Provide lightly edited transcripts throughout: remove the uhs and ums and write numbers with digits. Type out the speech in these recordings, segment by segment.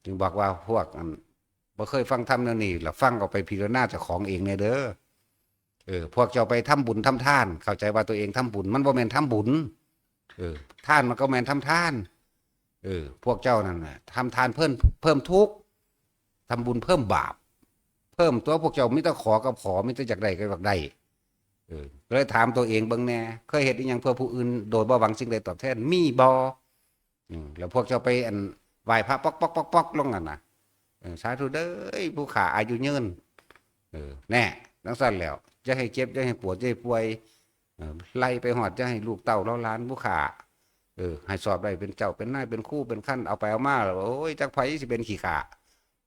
จึงบอกว่าพวกบ่เคยฟังธรรมแนวนี้แล้วฟังเอาไปพิจารณาเจ้าของเองเนี่ยเด้อพวกเจ้าไปทำบุญทำทานเข้าใจว่าตัวเองทำบุญมันบ่แม่นทำบุญทานมันก็แม่นทำทานพวกเจ้านั่นน่ะทำทานเพิ่มทุกข์ทำบุญเพิ่มบาปเพิ่มตัวพวกเจ้ามิตรขอกับขอมิตรจากใดก็จากใดก็เลยถามตัวเองเบิ่งแน่เคยเฮ็ดอีหยังเพื่อผู้อื่นโดยบ่หวังสิ่งใดตอบแทนมีบ่แล้วพวกเจ้าไปไหว้พระป๊อกป๊อกป๊อกป๊อกลงนั่นน่ะสาธุเด้อผู้ขาอายุยืนแน่ทั้งสั้นแล้วจะให้เจ็บจะให้ปวดจะให้ป่วยไล่ไปหอดจะให้ลูกเต้าเล่าล้านผู้ขาให้สอบได้เป็นเจ้าเป็นนายเป็นคู่เป็นขั้นเอาไปเอามาแล้วโอ้ยจักไผสิเป็นขี้ขา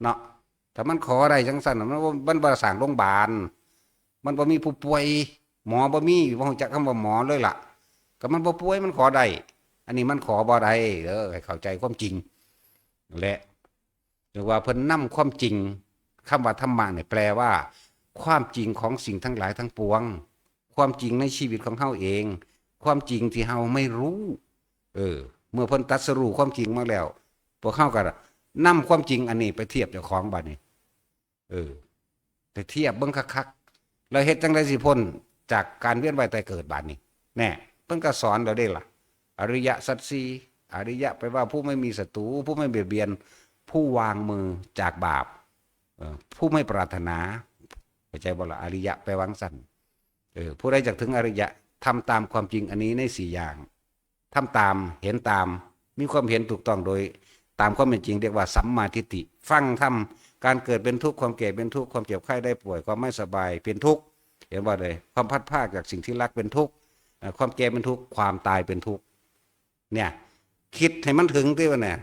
เนาะแต่มันขอได้จังสั้นมันบ่สร้างโรงพยาบาลมันบ่มีผู้ป่วยหมอบ่มีบ่ฮู้จักคำว่าหมอเลยล่ะก็มันบ่ป่วยมันขอได้อันนี้มันขอบ่ได้ให้เข้าใจความจริงและหรือว่าเพิ่นนำความจริงคำว่าธรรมะเนี่ยแปลว่าความจริงของสิ่งทั้งหลายทั้งปวงความจริงในชีวิตของเฮาเองความจริงที่เฮาไม่รู้เมื่อเพิ่นตรัสรู้ความจริงมาแล้วพวกเฮาก็นำความจริงอันนี้ไปเทียบเจ้าของบัดนี้ไปเทียบเบิ่งคักๆแล้วเฮ็ดจังได๋สิพ้นจากการเวียนว่ายตายเกิดบัดนี้แน่เพิ่นก็สอนเราได้ล่ะอริยสัจสี่อริยะแปลว่าผู้ไม่มีศัตรูผู้ไม่เบียดเบียนผู้วางมือจากบาปผู้ไม่ปรารถนาเข้าใจบ่ล่ะอริยะแปลว่าสั่นผู้ใดจักถึงอริยะทำตามความจริงอันนี้ใน4อย่างทำตามเห็นตามมีความเห็นถูกต้องโดยตามความเป็นจริงเรียกว่าสัมมาทิฏฐิฟังทำการเกิดเป็นทุกข์ความแก่เป็นทุกข์ความเจ็บไข้ได้ป่วยความไม่สบายเป็นทุกข์เห็นว่าเลยความพัดพรากจากสิ่งที่รักเป็นทุกข์ความแก่เป็นทุกข์ความตายเป็นทุกข์เนี่ยคิดให้มันถึงที่ว่าเนี่ย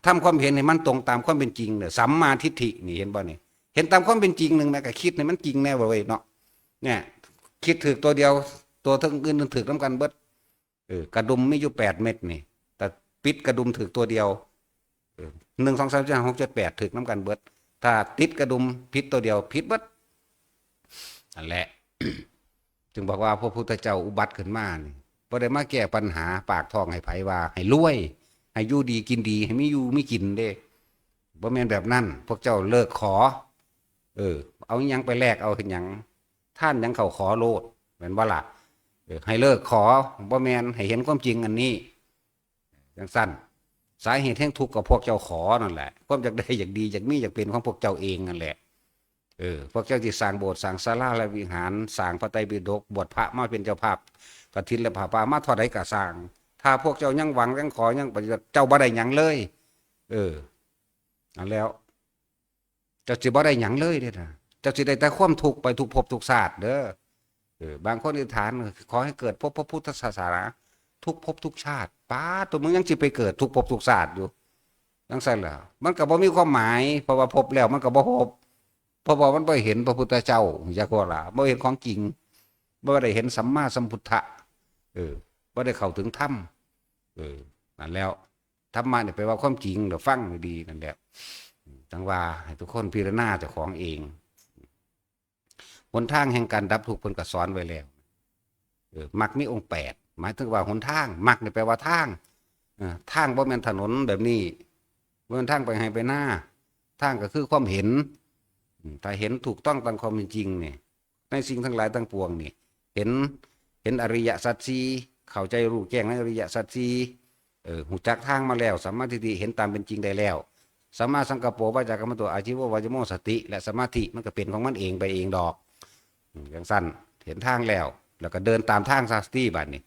ทำความเห็นให้มันตรงตามความเป็นจริงเนี่ยสัมมาทิฏฐินี่เห็นบ่เนี่ยเห็นตามความเป็นจริงหนึ่งนะก็คิดให้มันจริงแน่เว้ยเนาะเนี่ยคิดถึกตัวเดียวตัวทั้งอื่นถึกน้ำกันเบิดกระดุมมีอยู่8 เม็ดนี่แต่ปิดกระดุมถึกตัวเดียว1 2 3 4 5 6 7 8ถึกน้ำกันเบิดถ้าติดกระดุมพิษตัวเดียวพิษเบิดนั่นแหละ จึงบอกว่าพระพุทธเจ้าอุบัติขึ้นมานี่บ่ได้มาแก้ปัญหาปากท้องให้ไผว่าให้รวยให้อยู่ดีกินดีให้มีอยู่มีกินเด้บ่แม่นแบบนั้นพวกเจ้าเลิกขอเอาหยังไปแลกเอาเห็นหยังท่านหยังเขาขอโลดแม่นบ่ล่ะให้เลิกขอบ่แม่นให้เห็นความจริงอันนี้จังซั่นสาเหตุแห่งทุกข์กับพวกเจ้าขอนั่นแหละความอยากได้อยากดีอยากมีอยากเป็นของพวกเจ้าเองนั่นแหละพวกเจ้าที่สร้างโบสถ์สร้างศาลาและวิหารสร้างพระไตรปิฎกบวชพระมาเป็นเจ้าภาพกฐินและผ้าป่ามาเท่าใดก็สร้างถ้าพวกเจ้ายังหวังยังขอยังปฏิบัติเจ้าบ่ได้หยังเลยนั่นแล้วเจ้าสิบ่ได้หยังเลยเด้อนะเจ้าสิได้แต่ความทุกข์ไปทุกภพทุกชาติเด้อบางคนอธิษฐานขอให้เกิดพระพุทธศาสนาทุกภพทุกชาติป้าตัวมึงยังสิไปเกิดทุกภพทุกชาติอยู่จังซั่นล่ะมันก็บ่มีความหมายเพราะว่าพบแล้วมันก็บ่พบเพราะว่ามันบ่เห็นพระพุทธเจ้าจักว่าล่ะบ่เห็นของจริงบ่ได้เห็นสัมมาสัมพุทธะบ่ได้เข้าถึงธรรมนั่นแล้วธรรมะเนี่ยแปลว่าความจริงเดี๋ยวฟังดีนั่นแหละจังว่าให้ทุกคนพิจารณาเจ้าของเองหนทางแห่งการดับทุกข์เพิ่นก็สอนไว้แล้วมรรคมีองค์8หมายถึงว่าหนทางมรรคเนี่ยแปลว่าทางทางบ่แม่นถนนแบบนี้บ่แม่นทางไปให้ไปหน้าทางก็คือความเห็นถ้าเห็นถูกต้องตามความเป็นจริงเนี่ยในสิ่งทั้งหลายทั้งปวงนี่เห็นอริยสัจสี่เข้าใจรู้แจ้งในอริยสัจสี่หูจักทางมาแล้วสัมมาทิฏฐิเห็นตามเป็นจริงได้แล้วสัมมาสังกัปโปวาจากรรมตัวอาชีววายโมสติและสมาธิมันก็เป็นของมันเองไปเองดอกอย่างสั้นเห็นทางแล้วก็เดินตามทางสติบัดนี้